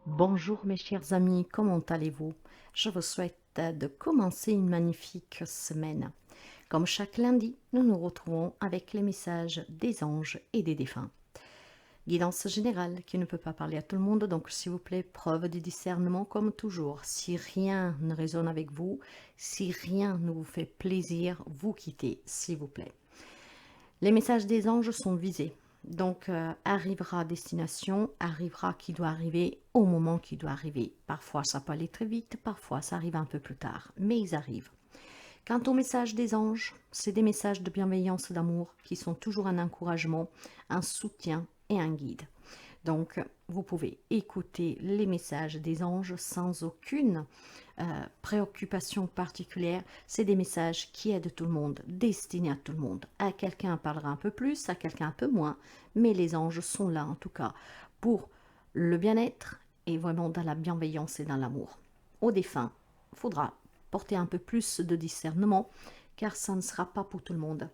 Bonjour mes chers amis, comment allez-vous? Je vous souhaite de commencer une magnifique semaine. Comme chaque lundi, nous nous retrouvons avec les messages des anges et des défunts. Guidance générale qui ne peut pas parler à tout le monde, donc s'il vous plaît, preuve de discernement comme toujours. Si rien ne résonne avec vous, si rien ne vous fait plaisir, vous quittez, s'il vous plaît. Les messages des anges sont visés. Donc, arrivera à destination, arrivera qui doit arriver au moment qui doit arriver. Parfois, ça peut aller très vite, parfois, ça arrive un peu plus tard, mais ils arrivent. Quant aux messages des anges, c'est des messages de bienveillance, d'amour, qui sont toujours un encouragement, un soutien et un guide. Donc, vous pouvez écouter les messages des anges sans aucune préoccupation particulière. C'est des messages qui aident tout le monde, destinés à tout le monde. À quelqu'un parlera un peu plus, à quelqu'un un peu moins, mais les anges sont là en tout cas pour le bien-être et vraiment dans la bienveillance et dans l'amour. Aux défunts, il faudra porter un peu plus de discernement car ça ne sera pas pour tout le monde.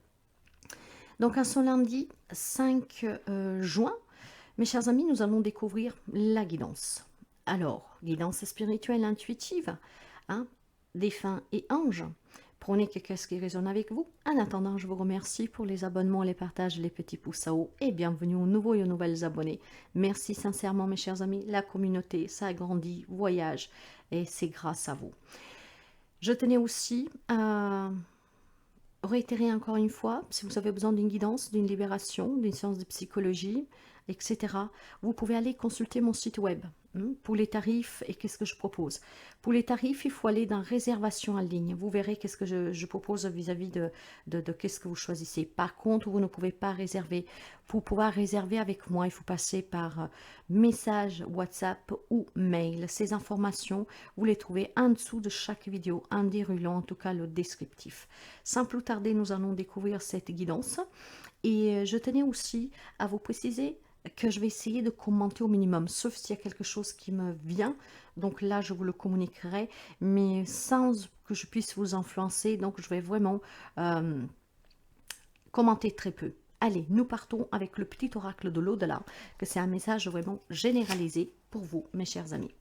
Donc, à ce lundi 5 juin, mes chers amis, nous allons découvrir la guidance. Alors, guidance spirituelle intuitive, hein, défunts et anges. Prenez quelque chose qui résonne avec vous. En attendant, je vous remercie pour les abonnements, les partages, les petits pouces à haut et bienvenue aux nouveaux et aux nouvelles abonnés. Merci sincèrement, mes chers amis. La communauté, ça agrandit, voyage et c'est grâce à vous. Je tenais aussi à réitérer encore une fois, si vous avez besoin d'une guidance, d'une libération, d'une séance de psychologie, etc., vous pouvez aller consulter mon site web pour les tarifs et qu'est-ce que je propose. Pour les tarifs, il faut aller dans réservation en ligne. Vous verrez qu'est-ce que je propose vis-à-vis de qu'est-ce que vous choisissez. Par contre, vous ne pouvez pas réserver. Pour pouvoir réserver avec moi, il faut passer par message WhatsApp ou mail. Ces informations, vous les trouvez en dessous de chaque vidéo, en déroulant en tout cas le descriptif. Sans plus tarder, nous allons découvrir cette guidance. Et je tenais aussi à vous préciser que je vais essayer de commenter au minimum, sauf s'il y a quelque chose qui me vient. Donc là, je vous le communiquerai, mais sans que je puisse vous influencer. Donc, je vais vraiment commenter très peu. Allez, nous partons avec le petit oracle de l'au-delà, que c'est un message vraiment généralisé pour vous, mes chers amis.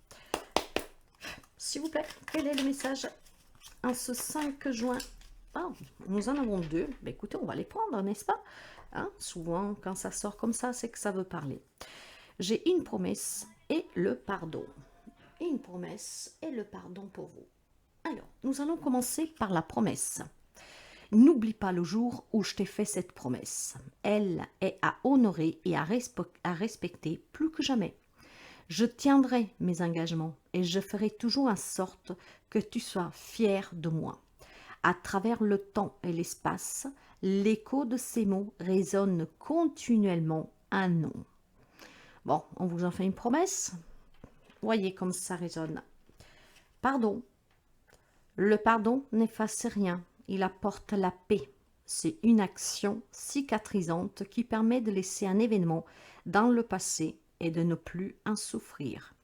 S'il vous plaît, quel est le message en ce 5 juin? Ah, nous en avons deux. Ben, écoutez, on va les prendre, n'est-ce pas? Hein, souvent, quand ça sort comme ça, c'est que ça veut parler. J'ai une promesse et le pardon. Une promesse et le pardon pour vous. Alors, nous allons commencer par la promesse. N'oublie pas le jour où je t'ai fait cette promesse. Elle est à honorer et à respecter plus que jamais. Je tiendrai mes engagements et je ferai toujours en sorte que tu sois fier de moi. À travers le temps et l'espace, l'écho de ces mots résonne continuellement un nom. Bon, on vous en fait une promesse. Voyez comme ça résonne. Pardon. Le pardon n'efface rien, il apporte la paix. C'est une action cicatrisante qui permet de laisser un événement dans le passé et de ne plus en souffrir.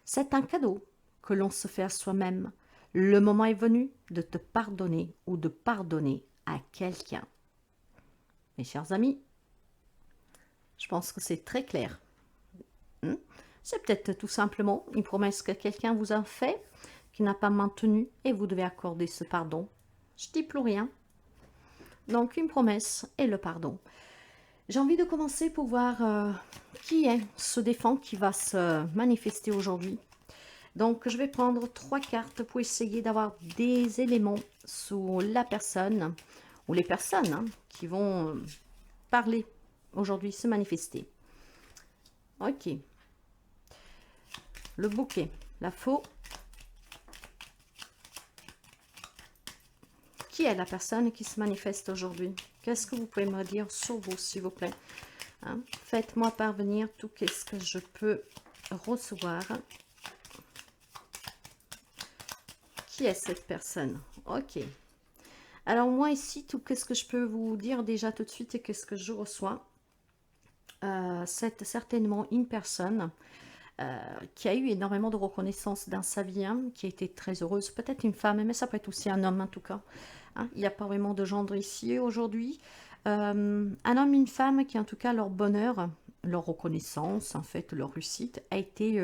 C'est un cadeau que l'on se fait à soi-même. Le moment est venu de te pardonner ou de pardonner à quelqu'un. Mes chers amis, je pense que c'est très clair. C'est peut-être tout simplement une promesse que quelqu'un vous a faite, qui n'a pas maintenue, et vous devez accorder ce pardon. Je dis plus rien. Donc une promesse et le pardon. J'ai envie de commencer pour voir qui est ce défunt qui va se manifester aujourd'hui. Donc, je vais prendre 3 cartes pour essayer d'avoir des éléments sur la personne ou les personnes qui vont parler aujourd'hui, se manifester. Ok. Le bouquet, la faux. Qui est la personne qui se manifeste aujourd'hui? Qu'est-ce que vous pouvez me dire sur vous, s'il vous plaît? Faites-moi parvenir tout ce que je peux recevoir. Qui est cette personne? Ok. Alors moi ici, tout ce que je peux vous dire déjà tout de suite et qu'est-ce que je reçois, c'est certainement une personne qui a eu énormément de reconnaissance dans sa vie, qui a été très heureuse, peut-être une femme, mais ça peut être aussi un homme en tout cas. Il n'y a pas vraiment de gendre ici aujourd'hui. Un homme, une femme qui en tout cas leur bonheur leur reconnaissance, en fait, leur réussite, a été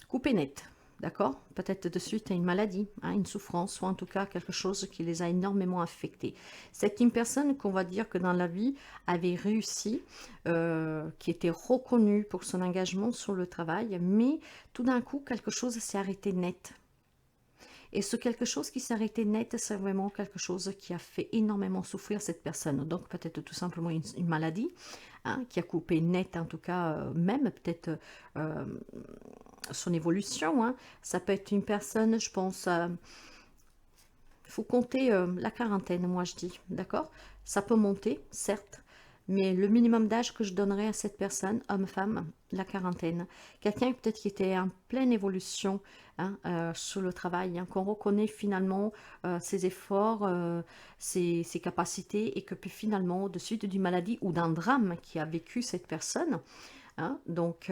coupée net. D'accord? Peut-être de suite à une maladie, hein, une souffrance, ou en tout cas quelque chose qui les a énormément affectés. C'est une personne qu'on va dire que dans la vie avait réussi, qui était reconnue pour son engagement sur le travail, mais tout d'un coup, quelque chose s'est arrêté net. Et ce quelque chose qui s'est arrêté net, c'est vraiment quelque chose qui a fait énormément souffrir cette personne. Donc peut-être tout simplement une maladie, hein, qui a coupé net en tout cas, même peut-être euh, son évolution. Hein. Ça peut être une personne, je pense, il faut compter la quarantaine, moi je dis, d'accord? Ça peut monter, certes, mais le minimum d'âge que je donnerais à cette personne, homme-femme, la quarantaine. Quelqu'un peut-être qui était en pleine évolution, hein, sur le travail, hein, qu'on reconnaît finalement ses efforts, ses capacités, et que puis finalement, de suite d'une maladie ou d'un drame qui a vécu cette personne, hein, donc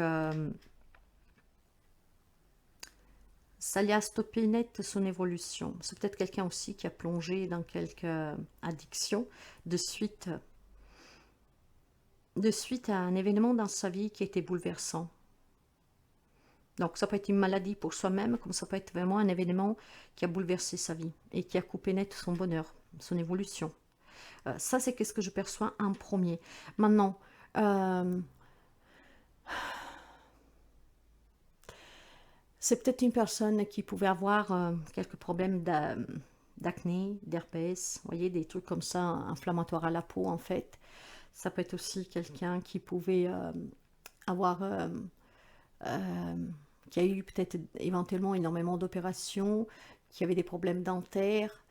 ça lui a stoppé net son évolution. C'est peut-être quelqu'un aussi qui a plongé dans quelques addictions de suite, à un événement dans sa vie qui était bouleversant. Donc ça peut être une maladie pour soi-même, comme ça peut être vraiment un événement qui a bouleversé sa vie et qui a coupé net son bonheur, son évolution. Ça, c'est ce que je perçois en premier. Maintenant, c'est peut-être une personne qui pouvait avoir quelques problèmes d'acné, d'herpès, vous voyez, des trucs comme ça, inflammatoires à la peau en fait. Ça peut être aussi quelqu'un qui pouvait avoir, qui a eu peut-être éventuellement énormément d'opérations, qui avait des problèmes dentaires,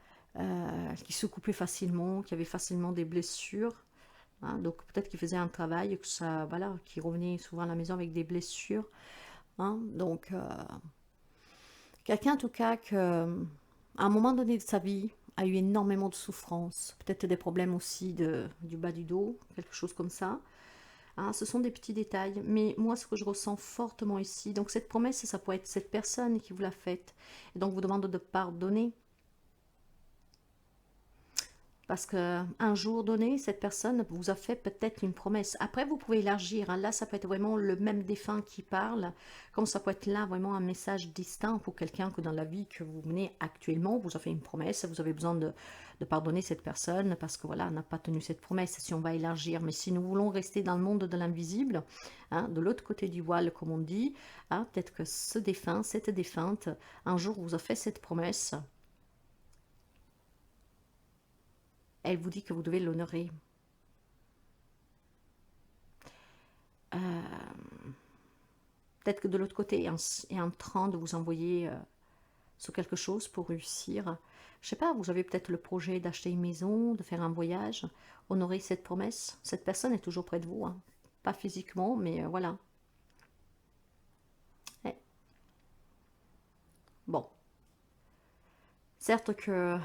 qui se coupait facilement, qui avait facilement des blessures. Hein. Donc peut-être qu'il faisait un travail, que ça, voilà, qui revenait souvent à la maison avec des blessures. Hein. Donc quelqu'un en tout cas que, à un moment donné de sa vie, a eu énormément de souffrance, peut-être des problèmes aussi du bas du dos, quelque chose comme ça. Hein, ce sont des petits détails, mais moi ce que je ressens fortement ici, donc cette promesse, ça pourrait être cette personne qui vous l'a faite, et donc vous demande de pardonner. Parce qu'un jour donné, cette personne vous a fait peut-être une promesse. Après, vous pouvez élargir. Hein. Là, ça peut être vraiment le même défunt qui parle. Comme ça peut être là vraiment un message distinct pour quelqu'un que dans la vie que vous menez actuellement, vous a fait une promesse. Vous avez besoin de pardonner cette personne parce que voilà, n'a pas tenu cette promesse. Si on va élargir. Mais si nous voulons rester dans le monde de l'invisible, hein, de l'autre côté du voile, comme on dit, hein, peut-être que ce défunt, cette défunte, un jour vous a fait cette promesse. Elle vous dit que vous devez l'honorer. Peut-être que de l'autre côté est en train de vous envoyer sur quelque chose pour réussir. Je sais pas, vous avez peut-être le projet d'acheter une maison, de faire un voyage. Honorer cette promesse. Cette personne est toujours près de vous. Hein. Pas physiquement, mais voilà. Eh, bon, certes que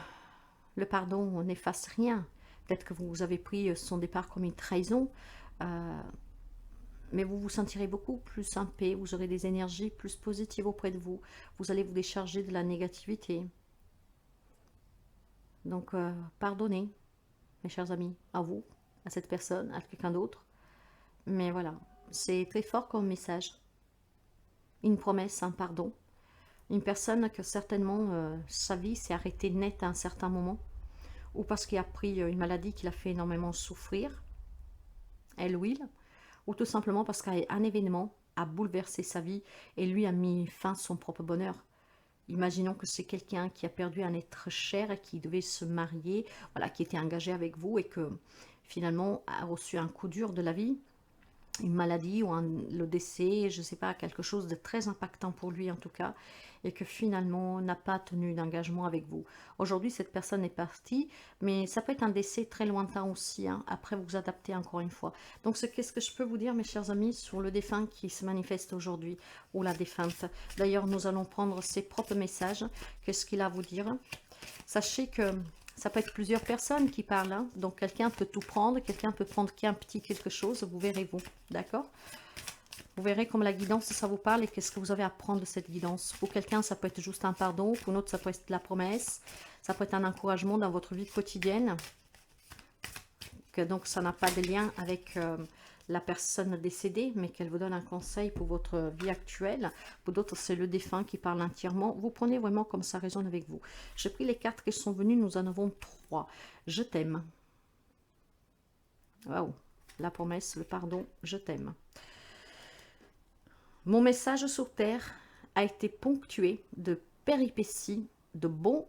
le pardon n'efface rien. Peut-être que vous avez pris son départ comme une trahison. Euh, mais vous vous sentirez beaucoup plus en paix, vous aurez des énergies plus positives auprès de vous, vous allez vous décharger de la négativité. Donc, pardonnez, mes chers amis, à vous, à cette personne, à quelqu'un d'autre. Mais voilà, c'est très fort comme message. Une promesse, un pardon. Une personne que certainement sa vie s'est arrêtée net à un certain moment, ou parce qu'il a pris une maladie qui l'a fait énormément souffrir, elle ou il, ou tout simplement parce qu'un événement a bouleversé sa vie et lui a mis fin à son propre bonheur. Imaginons que c'est quelqu'un qui a perdu un être cher et qui devait se marier, voilà, qui était engagé avec vous et que finalement a reçu un coup dur de la vie, une maladie ou le décès, je ne sais pas, quelque chose de très impactant pour lui en tout cas, et que finalement n'a pas tenu d'engagement avec vous. Aujourd'hui, cette personne est partie, mais ça peut être un décès très lointain aussi, hein. Après vous vous adaptez encore une fois. Donc qu'est-ce que je peux vous dire, mes chers amis, sur le défunt qui se manifeste aujourd'hui, ou la défunte. D'ailleurs, nous allons prendre ses propres messages, qu'est-ce qu'il a à vous dire. Sachez que ça peut être plusieurs personnes qui parlent, hein. Donc quelqu'un peut tout prendre, quelqu'un peut prendre qu'un petit quelque chose, vous verrez vous, d'accord? Vous verrez comme la guidance, ça vous parle et qu'est-ce que vous avez à prendre de cette guidance. Pour quelqu'un, ça peut être juste un pardon, pour un autre, ça peut être la promesse, ça peut être un encouragement dans votre vie quotidienne. Que donc ça n'a pas de lien avec la personne décédée, mais qu'elle vous donne un conseil pour votre vie actuelle. Pour d'autres, c'est le défunt qui parle entièrement. Vous prenez vraiment comme ça résonne avec vous. J'ai pris les cartes qui sont venues, nous en avons 3. Je t'aime. Waouh, la promesse, le pardon, je t'aime. Mon message sur Terre a été ponctué de péripéties, de bons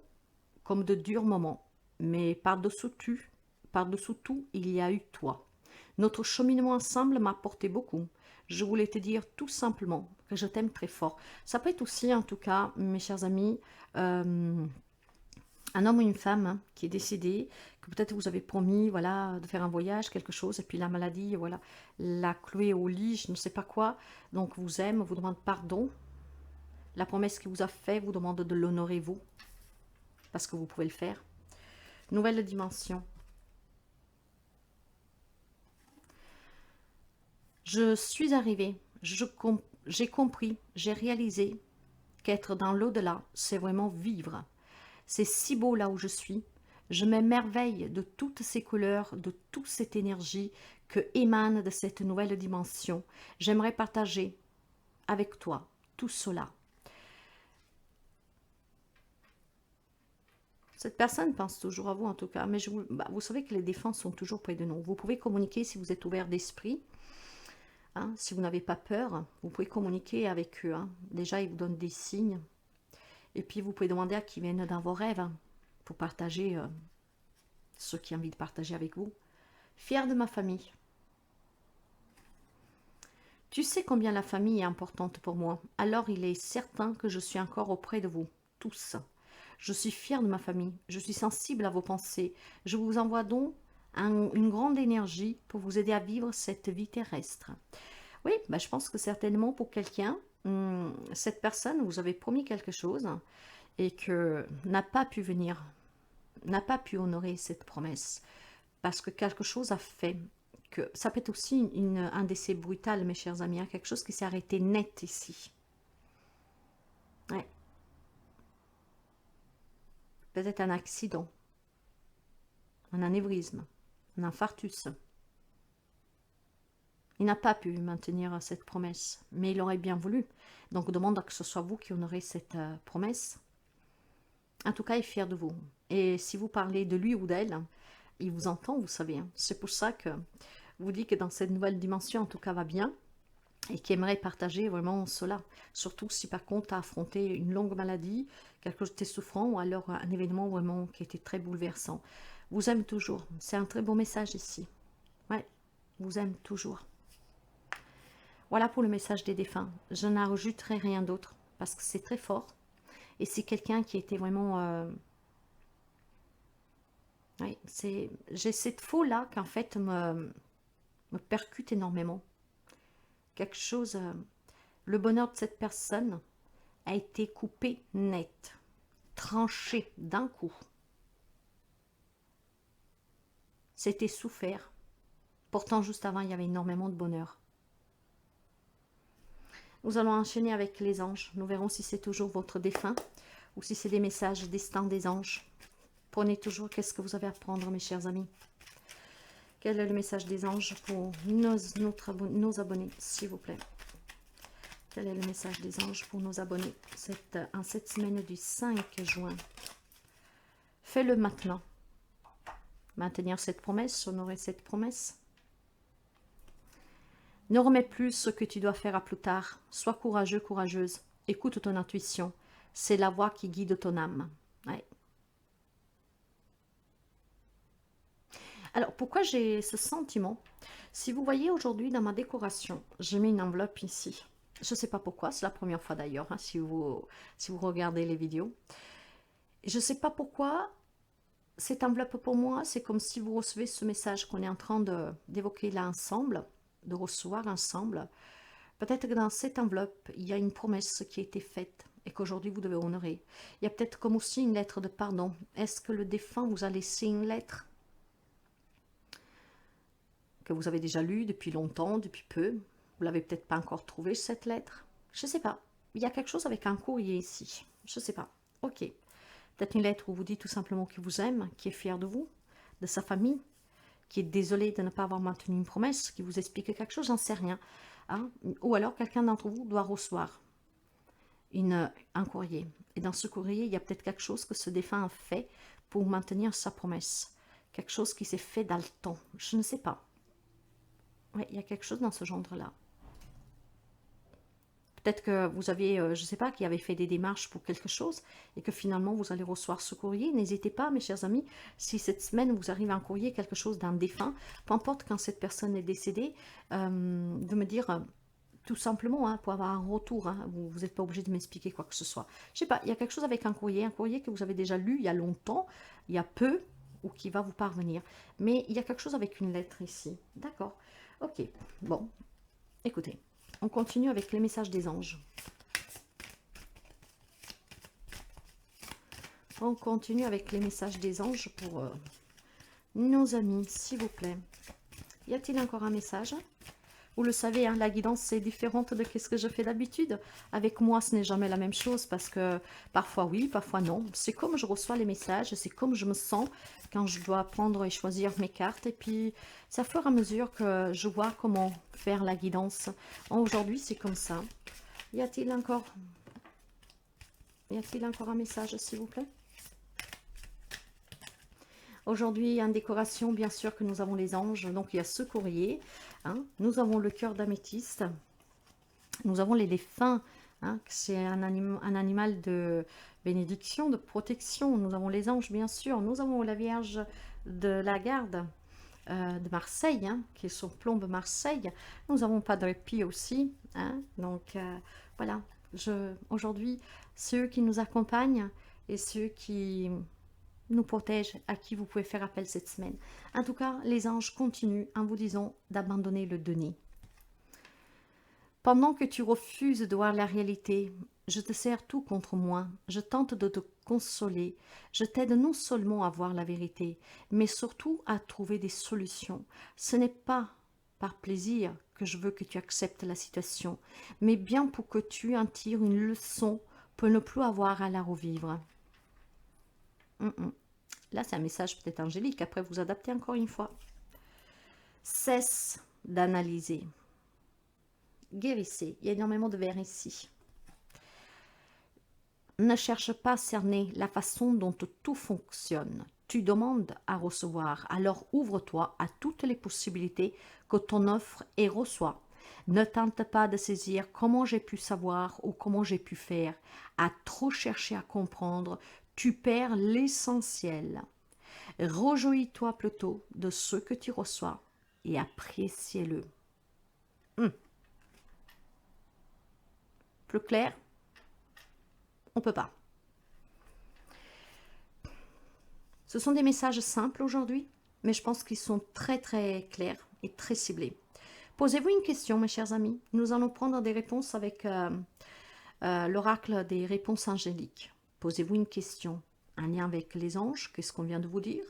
comme de durs moments. Mais par-dessous tout, il y a eu toi. Notre cheminement ensemble m'a apporté beaucoup. Je voulais te dire tout simplement que je t'aime très fort. Ça peut être aussi, en tout cas, mes chers amis, un homme ou une femme hein, qui est décédé, que peut-être vous avez promis voilà, de faire un voyage, quelque chose, et puis la maladie voilà, l'a cloué au lit, je ne sais pas quoi. Donc vous aime, vous demande pardon. La promesse qu'il vous a faite vous demande de l'honorer vous, parce que vous pouvez le faire. Nouvelle dimension. Je suis arrivée, j'ai compris, j'ai réalisé qu'être dans l'au-delà, c'est vraiment vivre. C'est si beau là où je suis. Je m'émerveille de toutes ces couleurs, de toute cette énergie que émane de cette nouvelle dimension. J'aimerais partager avec toi tout cela. Cette personne pense toujours à vous en tout cas, mais vous savez que les défunts sont toujours près de nous. Vous pouvez communiquer si vous êtes ouvert d'esprit. Hein, si vous n'avez pas peur, vous pouvez communiquer avec eux. Hein. Déjà, ils vous donnent des signes. Et puis, vous pouvez demander à qui viennent dans vos rêves hein, pour partager ceux qui ont envie de partager avec vous. Fier de ma famille. Tu sais combien la famille est importante pour moi. Alors, il est certain que je suis encore auprès de vous, tous. Je suis fière de ma famille. Je suis sensible à vos pensées. Je vous envoie donc une grande énergie pour vous aider à vivre cette vie terrestre. Oui, bah, je pense que certainement pour quelqu'un, cette personne, vous avez promis quelque chose et que n'a pas pu venir, n'a pas pu honorer cette promesse parce que quelque chose a fait que ça peut être aussi un décès brutal, mes chers amis, hein, quelque chose qui s'est arrêté net ici. Ouais. Peut-être un accident, un anévrisme, un infarctus. Il n'a pas pu maintenir cette promesse, mais il aurait bien voulu. Donc, demande que ce soit vous qui honorez cette promesse. En tout cas, il est fier de vous. Et si vous parlez de lui ou d'elle, il vous entend, vous savez. Hein. C'est pour ça que vous dit que dans cette nouvelle dimension, en tout cas, va bien. Et qui aimerait partager vraiment cela. Surtout si par contre, tu as affronté une longue maladie, quelque chose de souffrant, ou alors un événement vraiment qui était très bouleversant. Vous aime toujours. C'est un très beau message ici. Ouais, vous aime toujours. Voilà pour le message des défunts. Je n'ajouterai rien d'autre parce que c'est très fort. Et c'est quelqu'un qui était vraiment... Oui, j'ai cette faux-là qui en fait me percute énormément. Quelque chose... le bonheur de cette personne a été coupé net, tranché d'un coup. C'était souffert. Pourtant, juste avant, il y avait énormément de bonheur. Nous allons enchaîner avec les anges. Nous verrons si c'est toujours votre défunt ou si c'est des messages distants des anges. Prenez toujours qu'est-ce que vous avez à prendre, mes chers amis. Quel est le message des anges pour nos abonnés, s'il vous plaît? Quel est le message des anges pour nos abonnés en cette semaine du 5 juin? Fais-le maintenant. Maintenir cette promesse, honorer cette promesse. Ne remets plus ce que tu dois faire à plus tard. Sois courageux, courageuse. Écoute ton intuition. C'est la voix qui guide ton âme. Ouais. Alors, pourquoi j'ai ce sentiment? Si vous voyez aujourd'hui dans ma décoration, j'ai mis une enveloppe ici. Je ne sais pas pourquoi, c'est la première fois d'ailleurs, hein, si vous regardez les vidéos. Je ne sais pas pourquoi, cette enveloppe pour moi, c'est comme si vous recevez ce message qu'on est en train d'évoquer là ensemble, de recevoir ensemble. Peut-être que dans cette enveloppe, il y a une promesse qui a été faite et qu'aujourd'hui vous devez honorer. Il y a peut-être comme aussi une lettre de pardon. Est-ce que le défunt vous a laissé une lettre que vous avez déjà lue depuis longtemps, depuis peu? Vous l'avez peut-être pas encore trouvée, cette lettre. Je ne sais pas. Il y a quelque chose avec un courrier ici. Je ne sais pas. Ok. Peut-être une lettre où vous dit tout simplement qu'il vous aime, qui est fier de vous, de sa famille, qui est désolé de ne pas avoir maintenu une promesse, qui vous explique quelque chose, j'en sais rien. Hein. Ou alors quelqu'un d'entre vous doit recevoir un courrier. Et dans ce courrier, il y a peut-être quelque chose que ce défunt a fait pour maintenir sa promesse. Quelque chose qui s'est fait dans le temps. Je ne sais pas. Ouais, il y a quelque chose dans ce genre-là. Peut-être que vous avez, je ne sais pas, qui avait fait des démarches pour quelque chose et que finalement vous allez recevoir ce courrier. N'hésitez pas, mes chers amis, si cette semaine vous arrive un courrier, quelque chose d'un défunt, peu importe quand cette personne est décédée, de me dire tout simplement, hein, pour avoir un retour. Hein, vous n'êtes pas obligé de m'expliquer quoi que ce soit. Je sais pas, il y a quelque chose avec un courrier que vous avez déjà lu il y a longtemps, il y a peu, ou qui va vous parvenir. Mais il y a quelque chose avec une lettre ici. D'accord. Ok. Bon. Écoutez. On continue avec les messages des anges. On continue avec les messages des anges pour nos amis, s'il vous plaît. Y a-t-il encore un message? Vous le savez, hein, la guidance, c'est différente de ce que je fais d'habitude. Avec moi, ce n'est jamais la même chose parce que parfois oui, parfois non. C'est comme je reçois les messages, c'est comme je me sens quand je dois prendre et choisir mes cartes. Et puis, c'est à fur et à mesure que je vois comment faire la guidance. Aujourd'hui, c'est comme ça. Y a-t-il encore un message, s'il vous plaît? Aujourd'hui, en décoration, bien sûr que nous avons les anges. Donc, il y a ce courrier. Hein. Nous avons le cœur d'améthyste. Nous avons les défunts. Hein. C'est un animal de bénédiction, de protection. Nous avons les anges, bien sûr. Nous avons la Vierge de la Garde de Marseille, hein, qui est sur Plombe Marseille. Nous avons pas de répit aussi. Hein. Donc, voilà. Aujourd'hui, ceux qui nous accompagnent et ceux qui nous protège, à qui vous pouvez faire appel cette semaine. En tout cas, les anges continuent en vous disant d'abandonner le déni. Pendant que tu refuses de voir la réalité, je te sers tout contre moi, je tente de te consoler, je t'aide non seulement à voir la vérité, mais surtout à trouver des solutions. Ce n'est pas par plaisir que je veux que tu acceptes la situation, mais bien pour que tu en tires une leçon pour ne plus avoir à la revivre. Là, c'est un message peut-être angélique. Après, vous adaptez encore une fois. Cesse d'analyser. Guérissez. Il y a énormément de vers ici. Ne cherche pas à cerner la façon dont tout fonctionne. Tu demandes à recevoir. Alors ouvre-toi à toutes les possibilités que ton offre et reçois. Ne tente pas de saisir comment j'ai pu savoir ou comment j'ai pu faire. À trop chercher à comprendre, tu perds l'essentiel. Réjouis-toi plutôt de ce que tu reçois et apprécie-le. Plus clair? On ne peut pas. Ce sont des messages simples aujourd'hui, mais je pense qu'ils sont très très clairs et très ciblés. Posez-vous une question, mes chers amis. Nous allons prendre des réponses avec l'oracle des réponses angéliques. Posez-vous une question. Un lien avec les anges, qu'est-ce qu'on vient de vous dire?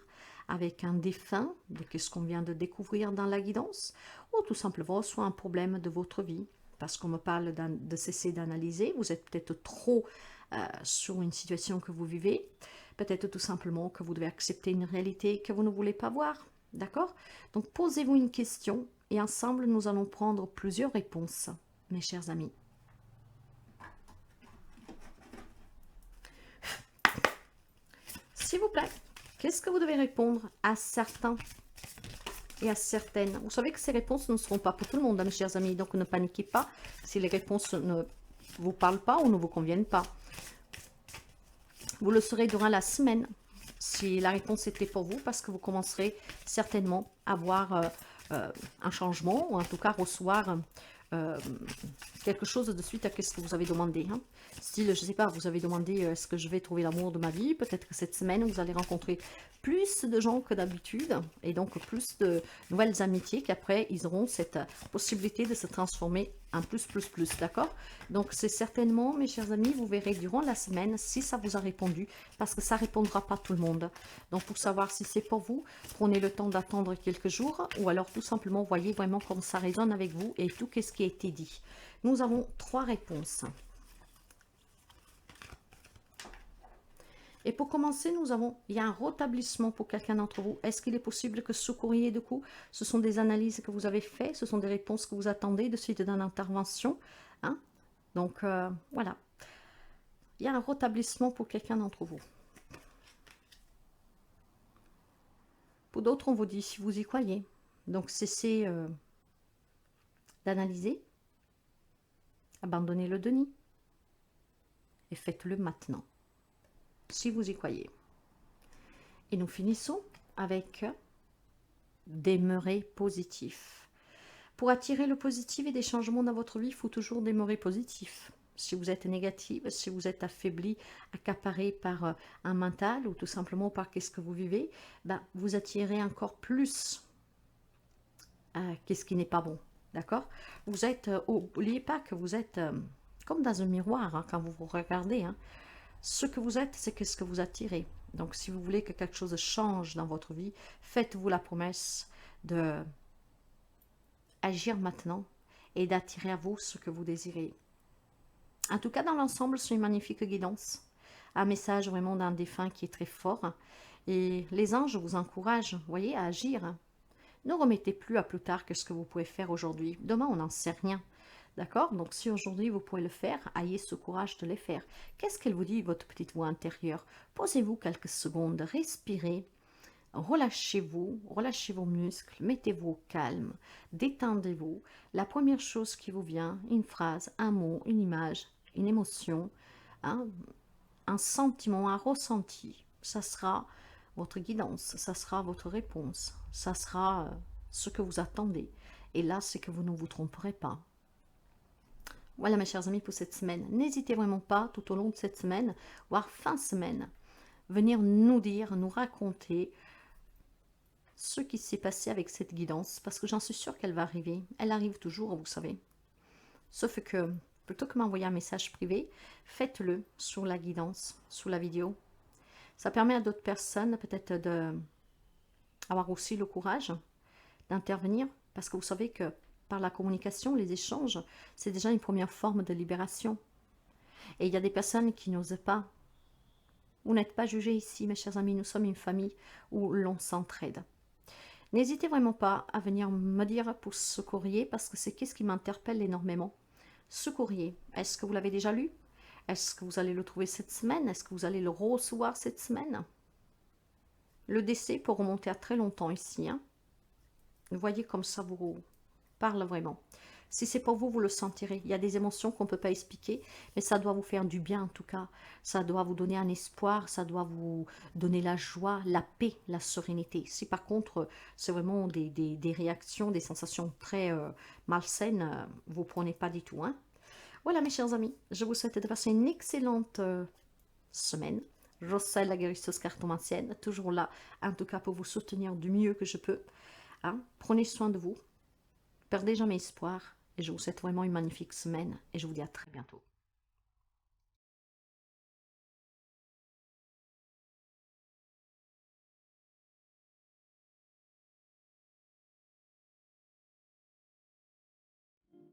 Avec un défunt, qu'est-ce qu'on vient de découvrir dans la guidance? Ou tout simplement, soit un problème de votre vie. Parce qu'on me parle de cesser d'analyser. Vous êtes peut-être trop sur une situation que vous vivez. Peut-être tout simplement que vous devez accepter une réalité que vous ne voulez pas voir. D'accord? Donc, posez-vous une question et ensemble, nous allons prendre plusieurs réponses, mes chers amis. S'il vous plaît, qu'est-ce que vous devez répondre à certains et à certaines? Vous savez que ces réponses ne seront pas pour tout le monde, hein, mes chers amis, donc ne paniquez pas si les réponses ne vous parlent pas ou ne vous conviennent pas. Vous le saurez durant la semaine si la réponse était pour vous, parce que vous commencerez certainement à voir un changement, ou en tout cas recevoir quelque chose de suite à ce que vous avez demandé. Hein. Style, je ne sais pas, vous avez demandé est-ce que je vais trouver l'amour de ma vie? Peut-être que cette semaine, vous allez rencontrer plus de gens que d'habitude, et donc plus de nouvelles amitiés qu'après, ils auront cette possibilité de se transformer en plus, d'accord? Donc, c'est certainement, mes chers amis, vous verrez durant la semaine si ça vous a répondu, parce que ça ne répondra pas tout le monde. Donc, pour savoir si c'est pour vous, prenez le temps d'attendre quelques jours, ou alors tout simplement, voyez vraiment comme ça résonne avec vous, et tout ce qui a été dit. Nous avons 3 réponses. Et pour commencer, il y a un rétablissement pour quelqu'un d'entre vous. Est-ce qu'il est possible que ce courrier, de coup, ce sont des analyses que vous avez faites, ce sont des réponses que vous attendez de suite d'une intervention, hein? Donc, voilà. Il y a un rétablissement pour quelqu'un d'entre vous. Pour d'autres, on vous dit si vous y croyez. Donc, cessez d'analyser, abandonnez le déni et faites-le maintenant, si vous y croyez. Et nous finissons avec demeurer positif. Pour attirer le positif et des changements dans votre vie, il faut toujours demeurer positif. Si vous êtes négatif, si vous êtes affaibli, accaparé par un mental ou tout simplement par qu'est-ce que vous vivez, ben, vous attirez encore plus qu'est-ce qui n'est pas bon. D'accord? Vous êtes, n'oubliez pas que vous êtes comme dans un miroir hein, quand vous vous regardez. Hein. Ce que vous êtes, c'est qu'est-ce que vous attirez. Donc, si vous voulez que quelque chose change dans votre vie, faites-vous la promesse de agir maintenant et d'attirer à vous ce que vous désirez. En tout cas, dans l'ensemble, c'est une magnifique guidance. Un message vraiment d'un défunt qui est très fort. Et les anges vous encouragent, voyez, à agir. Ne remettez plus à plus tard que ce que vous pouvez faire aujourd'hui. Demain, on n'en sait rien. D'accord? Donc, si aujourd'hui vous pouvez le faire, ayez ce courage de le faire. Qu'est-ce qu'elle vous dit, votre petite voix intérieure? Posez-vous quelques secondes, respirez, relâchez-vous, relâchez vos muscles, mettez-vous au calme, détendez-vous. La première chose qui vous vient, une phrase, un mot, une image, une émotion, hein, un sentiment, un ressenti, ça sera votre guidance, ça sera votre réponse, ça sera ce que vous attendez. Et là, c'est que vous ne vous tromperez pas. Voilà mes chers amis pour cette semaine. N'hésitez vraiment pas tout au long de cette semaine, voire fin semaine, venir nous dire, nous raconter ce qui s'est passé avec cette guidance, parce que j'en suis sûre qu'elle va arriver. Elle arrive toujours, vous savez. Sauf que, plutôt que m'envoyer un message privé, faites-le sur la guidance, sous la vidéo. Ça permet à d'autres personnes peut-être d'avoir aussi le courage d'intervenir, parce que vous savez que par la communication, les échanges, c'est déjà une première forme de libération. Et il y a des personnes qui n'osent pas. Vous n'êtes pas jugés ici, mes chers amis, nous sommes une famille où l'on s'entraide. N'hésitez vraiment pas à venir me dire pour ce courrier, parce que c'est qu'est-ce qui m'interpelle énormément. Ce courrier, est-ce que vous l'avez déjà lu? Est-ce que vous allez le trouver cette semaine? Est-ce que vous allez le recevoir cette semaine? Le décès peut remonter à très longtemps ici. Hein. Vous voyez comme ça vous parle vraiment. Si c'est pour vous, vous le sentirez. Il y a des émotions qu'on ne peut pas expliquer, mais ça doit vous faire du bien en tout cas. Ça doit vous donner un espoir, ça doit vous donner la joie, la paix, la sérénité. Si par contre, c'est vraiment des réactions, des sensations très malsaines, vous ne prenez pas du tout. Hein. Voilà mes chers amis, je vous souhaite de passer une excellente semaine. Roselle, la guérisseuse cartomancienne, toujours là, en tout cas pour vous soutenir du mieux que je peux. Hein. Prenez soin de vous. Perdez jamais espoir et je vous souhaite vraiment une magnifique semaine et je vous dis à très bientôt.